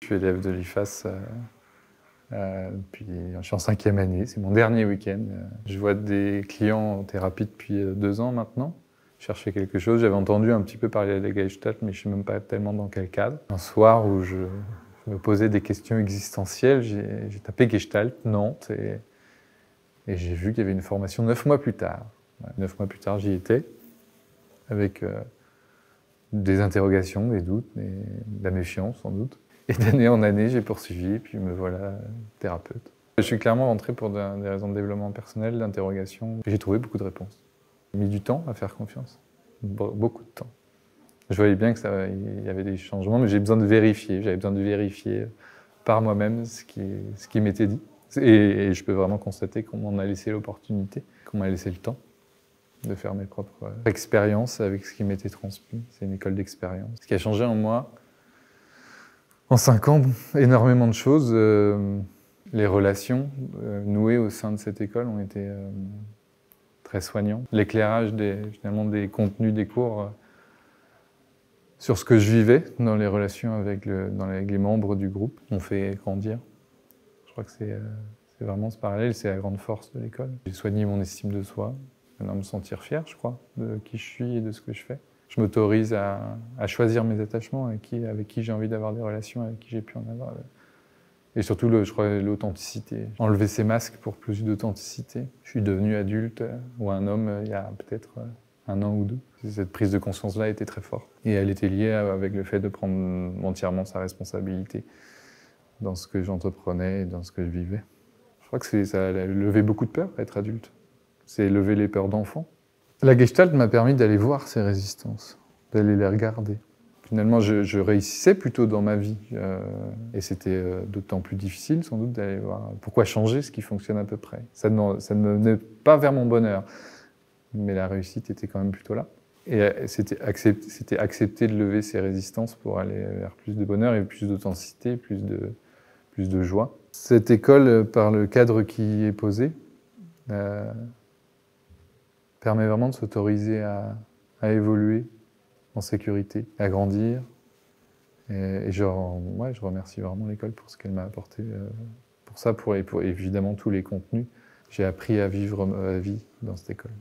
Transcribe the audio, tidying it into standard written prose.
Je suis élève de l'IFAS je suis en 5e année, c'est mon dernier week-end. Je vois des clients en thérapie depuis 2 ans maintenant. Je cherchais quelque chose, j'avais entendu un petit peu parler de la Gestalt, mais je ne sais même pas tellement dans quel cadre. Un soir où je me posais des questions existentielles, j'ai tapé Gestalt, Nantes, et j'ai vu qu'il y avait une formation 9 mois plus tard. 9 mois plus tard, j'y étais, avec des interrogations, des doutes, de la méfiance sans doute. Et d'année en année, j'ai poursuivi, et puis me voilà thérapeute. Je suis clairement rentré pour des raisons de développement personnel, d'interrogation. J'ai trouvé beaucoup de réponses. J'ai mis du temps à faire confiance, beaucoup de temps. Je voyais bien qu'il y avait des changements, mais j'ai besoin de vérifier. J'avais besoin de vérifier par moi-même ce qui m'était dit. Et je peux vraiment constater qu'on m'en a laissé l'opportunité, qu'on m'a laissé le temps de faire mes propres expériences avec ce qui m'était transmis. C'est une école d'expérience. Ce qui a changé en moi, en 5 ans, énormément de choses. Les relations nouées au sein de cette école ont été très soignants. L'éclairage finalement des contenus des cours sur ce que je vivais dans les relations avec les membres du groupe m'ont fait grandir. Je crois que c'est vraiment ce parallèle, c'est la grande force de l'école. J'ai soigné mon estime de soi, maintenant me sentir fier, je crois, de qui je suis et de ce que je fais. Je m'autorise à choisir mes attachements, avec qui j'ai envie d'avoir des relations, avec qui j'ai pu en avoir. Et surtout, je crois, l'authenticité. Enlever ces masques pour plus d'authenticité. Je suis devenu adulte ou un homme il y a peut-être 1 an ou 2. Cette prise de conscience-là était très forte. Et elle était liée avec le fait de prendre entièrement sa responsabilité dans ce que j'entreprenais et dans ce que je vivais. Je crois que ça a levé beaucoup de peurs, être adulte. C'est lever les peurs d'enfant. La Gestalt m'a permis d'aller voir ces résistances, d'aller les regarder. Finalement, je réussissais plutôt dans ma vie. Et c'était d'autant plus difficile, sans doute, d'aller voir pourquoi changer ce qui fonctionne à peu près. Ça ne menait pas vers mon bonheur, mais la réussite était quand même plutôt là. Et c'était accepter de lever ces résistances pour aller vers plus de bonheur et plus d'authenticité, plus de joie. Cette école, par le cadre qui est posé, permet vraiment de s'autoriser à évoluer en sécurité, à grandir. Et je remercie vraiment l'école pour ce qu'elle m'a apporté. Pour ça, pour évidemment tous les contenus. J'ai appris à vivre ma vie dans cette école.